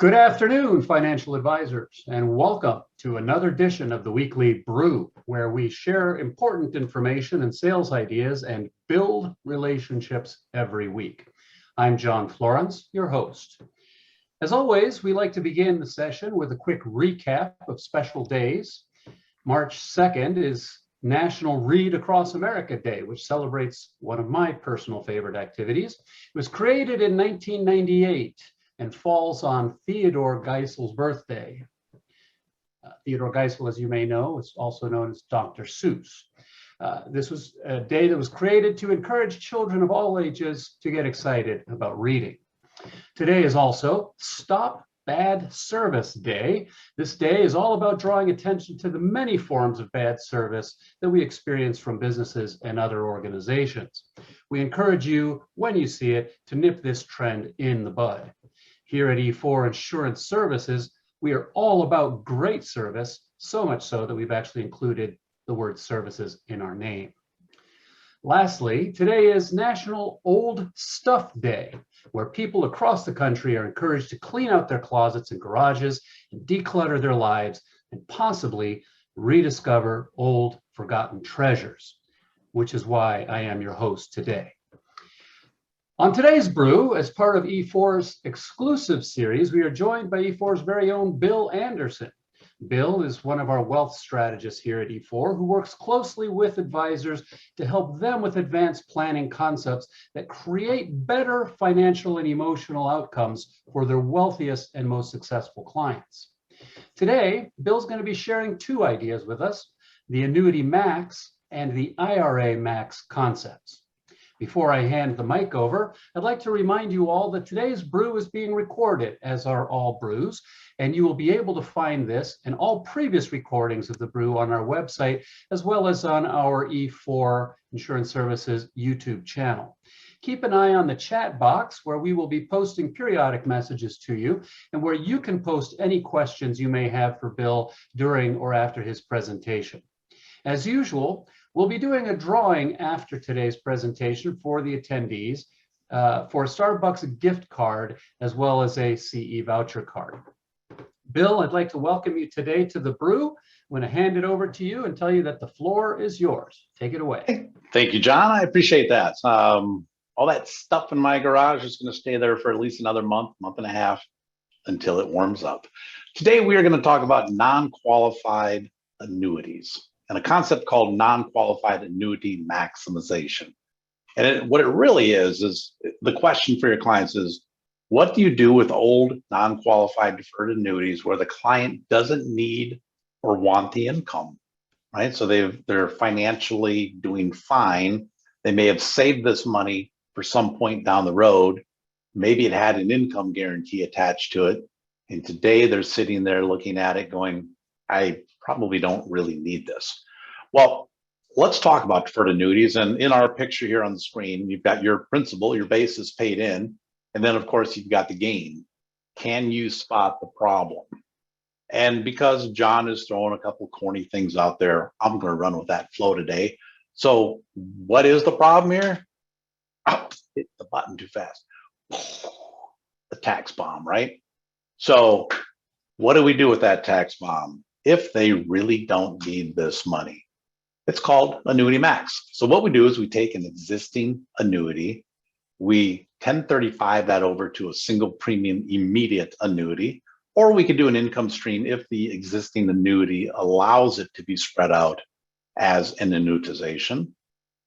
Good afternoon, financial advisors, and welcome to another edition of the weekly BREW, where we share important information and sales ideas and build relationships every week. I'm John Florence, your host. As always, we like to begin the session with a quick recap of special days. March 2nd is National Read Across America Day, which celebrates one of my personal favorite activities. It was created in 1998. And falls on Theodore Geisel's birthday. Theodore Geisel, as you may know, is also known as Dr. Seuss. This was a day that was created to encourage children of all ages to get excited about reading. Today is also Stop Bad Service Day. This day is all about drawing attention to the many forms of bad service that we experience from businesses and other organizations. We encourage you, when you see it, to nip this trend in the bud. Here at E4 Insurance Services, we are all about great service, so much so that we've actually included the word services in our name. Lastly, today is National Old Stuff Day, where people across the country are encouraged to clean out their closets and garages and declutter their lives and possibly rediscover old forgotten treasures, which is why I am your host today. On today's BREW, as part of E4's exclusive series, we are joined by E4's very own Bill Anderson. Bill is one of our wealth strategists here at E4 who works closely with advisors to help them with advanced planning concepts that create better financial and emotional outcomes for their wealthiest and most successful clients. Today, Bill's going to be sharing two ideas with us, the Annuity Max and the IRA Max concepts. Before I hand the mic over, I'd like to remind you all that today's BREW is being recorded, as are all BREWs, and you will be able to find this and all previous recordings of the BREW on our website, as well as on our E4 Insurance Services YouTube channel. Keep an eye on the chat box where we will be posting periodic messages to you and where you can post any questions you may have for Bill during or after his presentation. As usual, we'll be doing a drawing after today's presentation for the attendees for a Starbucks gift card as well as a CE voucher card. Bill, I'd like to welcome you today to the BREW. I'm going to hand it over to you and tell you that the floor is yours. Take it away. Thank you, John. I appreciate that. All that stuff in my garage is going to stay there for at least another month and a half until it warms up. Today, we are going to talk about non-qualified annuities and a concept called non-qualified annuity maximization. And what it really is the question for your clients is, what do you do with old non-qualified deferred annuities where the client doesn't need or want the income, right? So they're financially doing fine. They may have saved this money for some point down the road. Maybe it had an income guarantee attached to it. And today they're sitting there looking at it going, I probably don't really need this. Well, let's talk about deferred annuities. And in our picture here on the screen, you've got your principal, your base is paid in. And then of course you've got the gain. Can you spot the problem? And because John is throwing a couple corny things out there, I'm going to run with that flow today. So what is the problem here? Oh, hit the button too fast. The tax bomb, right? So what do we do with that tax bomb if they really don't need this money? It's called Annuity Max. So what we do is we take an existing annuity, we 1035 that over to a single premium immediate annuity, or we could do an income stream if the existing annuity allows it to be spread out as an annuitization.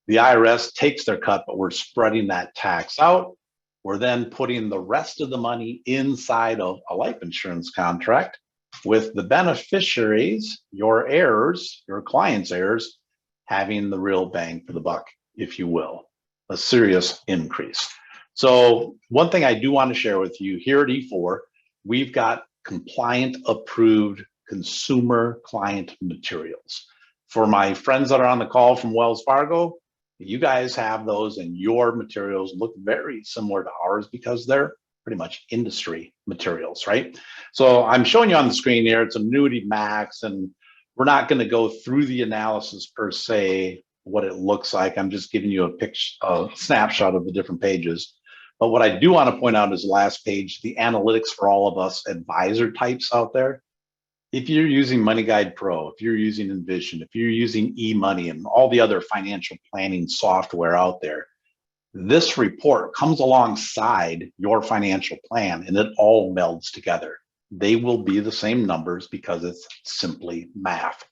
The IRS takes their cut, but we're spreading that tax out. We're then putting the rest of the money inside of a life insurance contract with the beneficiaries, your heirs, your client's heirs, having the real bang for the buck, if you will, a serious increase. So one thing I do want to share with you here at E4, we've got compliant approved consumer client materials. For my friends that are on the call from Wells Fargo, you guys have those and your materials look very similar to ours because they're pretty much industry materials, right? So I'm showing you on the screen here, it's Annuity Max, and we're not going to go through the analysis per se, what it looks like. I'm just giving you a picture, a snapshot of the different pages. But what I do want to point out is the last page, the analytics for all of us advisor types out there. If you're using Money Guide Pro, if you're using Envision, if you're using eMoney and all the other financial planning software out there, this report comes alongside your financial plan and it all melds together. They will be the same numbers because it's simply math.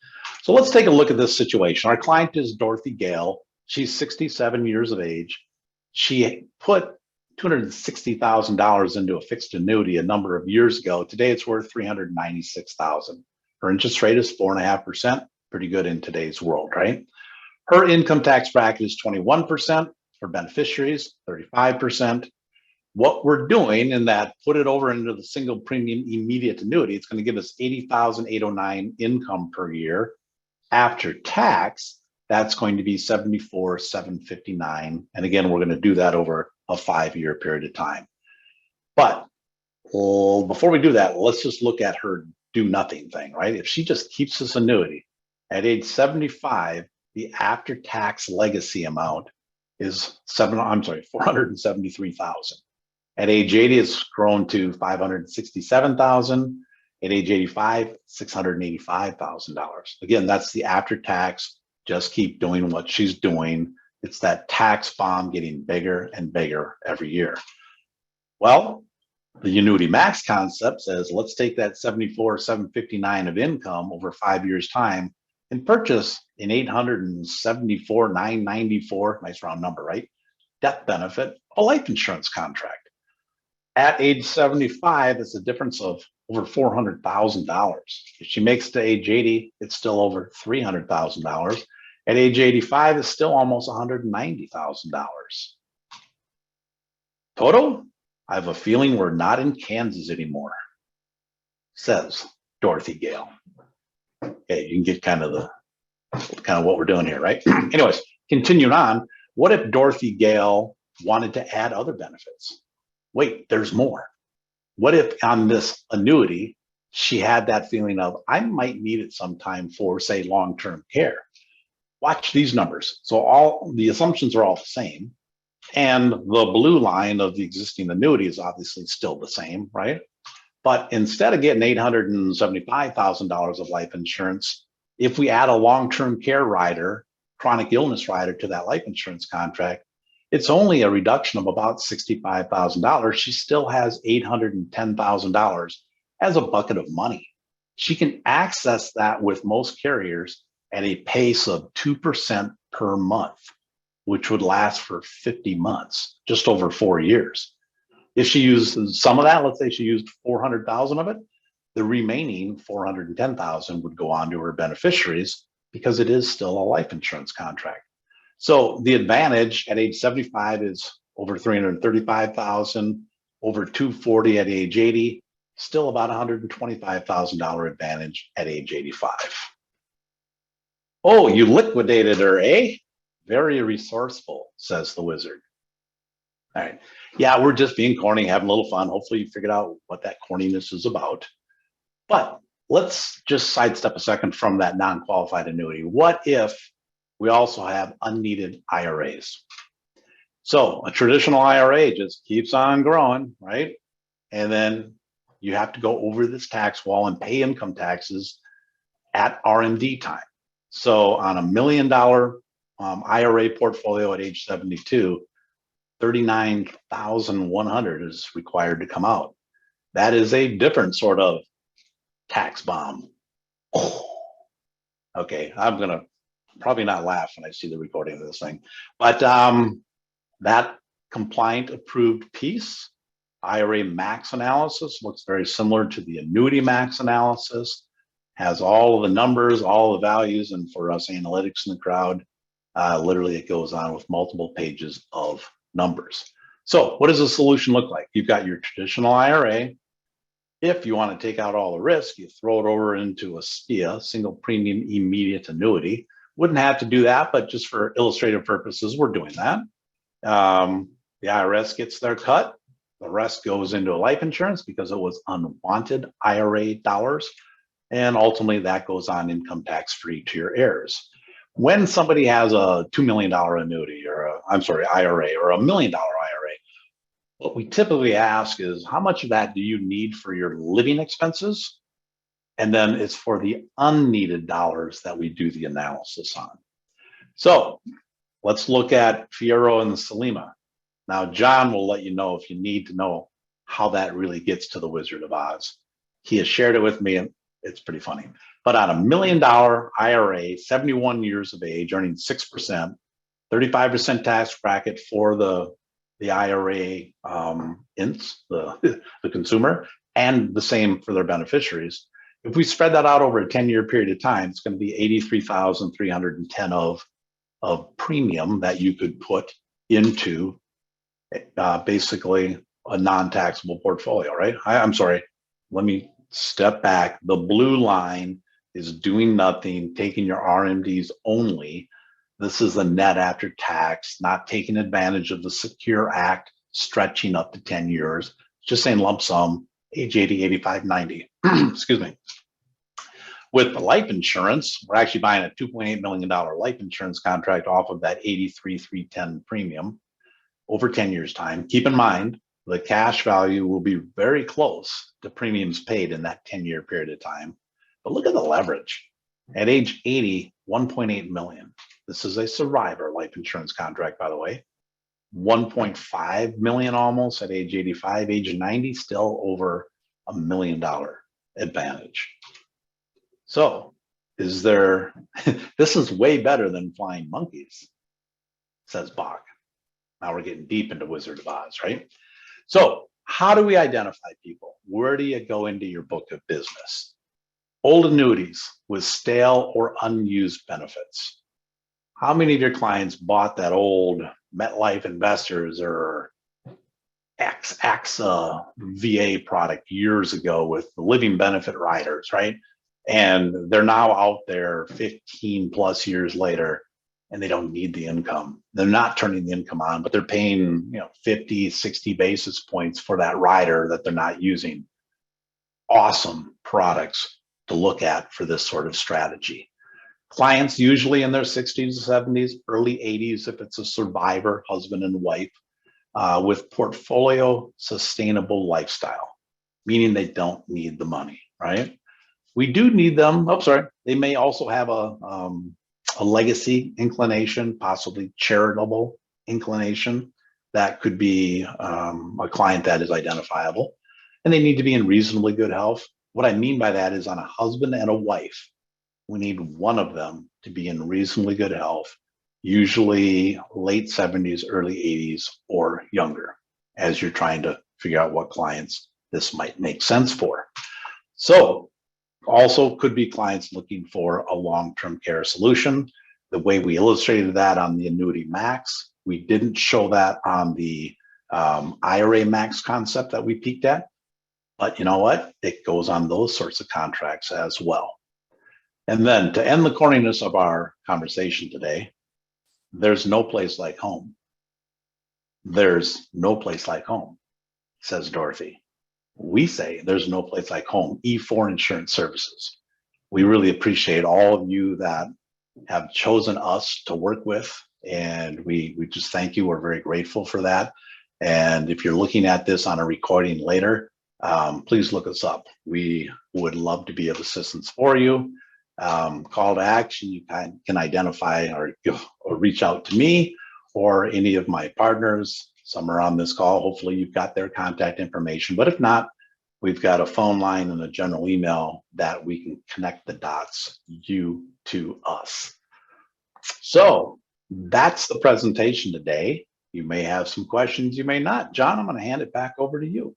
So let's take a look at this situation. Our client is Dorothy Gale. She's 67 years of age. She put $260,000 into a fixed annuity a number of years ago. Today it's worth $396,000. Her interest rate is 4.5%. Pretty good in today's world, right? Her income tax bracket is 21%. Her beneficiaries, 35%. What we're doing in that, put it over into the single premium immediate annuity, it's going to give us $80,809 income per year. After tax, that's going to be $74,759. And again, we're going to do that over a 5-year period of time. But before we do that, let's just look at her do nothing thing, right? If she just keeps this annuity at age 75, the after tax legacy amount is $473,000. At age 80, it's grown to $567,000. At age 85, $685,000. Again, that's the after tax. Just keep doing what she's doing. It's that tax bomb getting bigger and bigger every year. Well, the annuity max concept says, let's take that $74,759 of income over 5 years' time and purchase an $874,994, nice round number, right? Death benefit, a life insurance contract. At age 75, it's a difference of over $400,000. If she makes it to age 80, it's still over $300,000. At age 85, it's still almost $190,000. Toto, I have a feeling we're not in Kansas anymore, says Dorothy Gale. Okay, you can get kind of what we're doing here, right? Anyways, continuing on, what if Dorothy Gale wanted to add other benefits? Wait, there's more. What if on this annuity, she had that feeling of, I might need it sometime for, say, long-term care? Watch these numbers. So all the assumptions are all the same. And the blue line of the existing annuity is obviously still the same, right? But instead of getting $875,000 of life insurance, if we add a long-term care rider, chronic illness rider to that life insurance contract, it's only a reduction of about $65,000. She still has $810,000 as a bucket of money. She can access that with most carriers at a pace of 2% per month, which would last for 50 months, just over 4 years. If she used some of that, let's say she used 400,000 of it, the remaining 410,000 would go on to her beneficiaries because it is still a life insurance contract. So the advantage at age 75 is over 335,000, over 240 at age 80, still about $125,000 advantage at age 85. Oh, you liquidated her, eh? Very resourceful, says the wizard. All right. Yeah, we're just being corny, having a little fun. Hopefully you figured out what that corniness is about. But let's just sidestep a second from that non-qualified annuity. What if we also have unneeded IRAs? So a traditional IRA just keeps on growing, right? And then you have to go over this tax wall and pay income taxes at RMD time. So on $1 million IRA portfolio at age 72, $39,100 is required to come out. That is a different sort of tax bomb. Okay, I'm gonna probably not laugh when I see the recording of this thing, but that compliant approved piece, IRA max analysis, looks very similar to the annuity max analysis, has all of the numbers, all the values, and for us analytics in the crowd, literally it goes on with multiple pages of numbers. So what does the solution look like? You've got your traditional IRA. If you want to take out all the risk, you throw it over into a SPIA, single premium immediate annuity. Wouldn't have to do that, but just for illustrative purposes, we're doing that. The IRS gets their cut. The rest goes into a life insurance because it was unwanted IRA dollars. And ultimately that goes on income tax free to your heirs. When somebody has a $2 million annuity or IRA or $1 million IRA, What we typically ask is, how much of that do you need for your living expenses? And then it's for the unneeded dollars that we do the analysis on. So let's look at Fierro and the Selima. Now, John will let you know if you need to know how that really gets to the Wizard of Oz. He has shared it with me, and it's pretty funny. But on $1 million IRA, 71 years of age, earning 6%, 35% tax bracket for the IRA the consumer, and the same for their beneficiaries. If we spread that out over a 10-year period of time, it's going to be 83,310 of premium that you could put into basically a non-taxable portfolio, right? I'm sorry, let me step back. The blue line is doing nothing, taking your RMDs only. This is the net after tax, not taking advantage of the Secure Act, stretching up to 10 years, just saying lump sum, age 80, 85, 90, excuse me. With the life insurance, we're actually buying a $2.8 million life insurance contract off of that 83,310 premium over 10 years time. Keep in mind, the cash value will be very close to premiums paid in that 10-year period of time. But look at the leverage. At age 80, 1.8 million. This is a survivor life insurance contract, by the way. 1.5 million almost at age 85, age 90, still over $1 million advantage. So is there, this is way better than flying monkeys, says Bach. Now we're getting deep into Wizard of Oz, right? So how do we identify people? Where do you go into your book of business? Old annuities with stale or unused benefits. How many of your clients bought that old MetLife Investors or AXA VA product years ago with the living benefit riders, right? And they're now out there 15 plus years later, and they don't need the income. They're not turning the income on, but they're paying 50, 60 basis points for that rider that they're not using. Awesome products to look at for this sort of strategy. Clients usually in their 60s, 70s, early 80s, if it's a survivor, husband and wife, with portfolio sustainable lifestyle, meaning they don't need the money, right? We do need them. Oh, sorry. They may also have a legacy inclination, possibly charitable inclination. That could be a client that is identifiable, and they need to be in reasonably good health. What I mean by that is on a husband and a wife, we need one of them to be in reasonably good health, usually late 70s, early 80s, or younger, as you're trying to figure out what clients this might make sense for. So also could be clients looking for a long-term care solution. The way we illustrated that on the Annuity Max, we didn't show that on the IRA Max concept that we peaked at, but you know what? It goes on those sorts of contracts as well. And then to end the corniness of our conversation today, there's no place like home. There's no place like home, says Dorothy. We say there's no place like home, E4 Insurance Services. We really appreciate all of you that have chosen us to work with, and we just thank you. We're very grateful for that. And if you're looking at this on a recording later, please look us up. We would love to be of assistance for you. Call to action, you can identify or reach out to me or any of my partners. Some are on this call. Hopefully you've got their contact information, but if not, we've got a phone line and a general email that we can connect the dots, you to us. So that's the presentation today. You may have some questions, you may not. John, I'm going to hand it back over to you.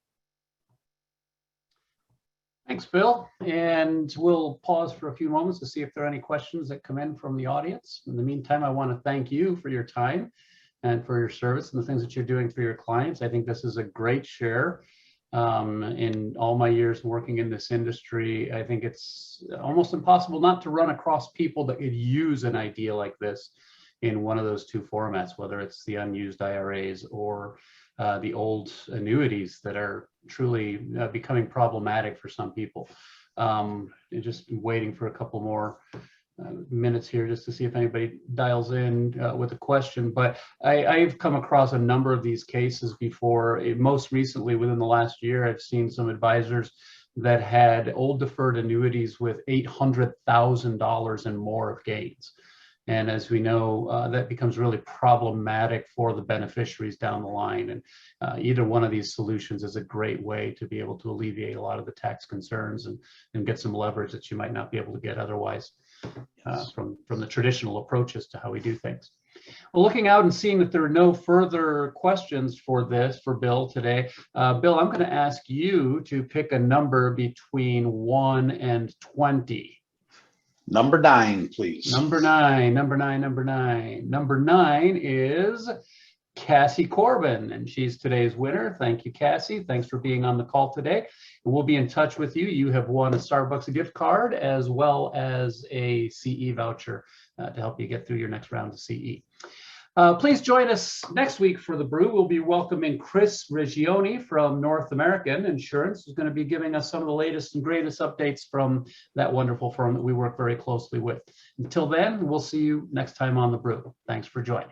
Thanks, Bill. And we'll pause for a few moments to see if there are any questions that come in from the audience. In the meantime, I want to thank you for your time and for your service and the things that you're doing for your clients. I think this is a great share. In all my years working in this industry, I think it's almost impossible not to run across people that could use an idea like this in one of those two formats, whether it's the unused IRAs or the old annuities that are truly becoming problematic for some people. Just waiting for a couple more minutes here just to see if anybody dials in with a question. But I've come across a number of these cases before. Most recently, within the last year, I've seen some advisors that had old deferred annuities with $800,000 and more of gains. And as we know, that becomes really problematic for the beneficiaries down the line. And either one of these solutions is a great way to be able to alleviate a lot of the tax concerns and get some leverage that you might not be able to get otherwise from the traditional approaches to how we do things. Well, looking out and seeing that there are no further questions for Bill today, Bill, I'm going to ask you to pick a number between 1 and 20. Number 9, please. Number 9. Number 9 is Cassie Corbin, and she's today's winner. Thank you, Cassie. Thanks for being on the call today. And we'll be in touch with you. You have won a Starbucks gift card as well as a CE voucher to help you get through your next round of CE. Please join us next week for the BREW. We'll be welcoming Chris Regioni from North American Insurance, who's going to be giving us some of the latest and greatest updates from that wonderful firm that we work very closely with. Until then, we'll see you next time on the BREW. Thanks for joining.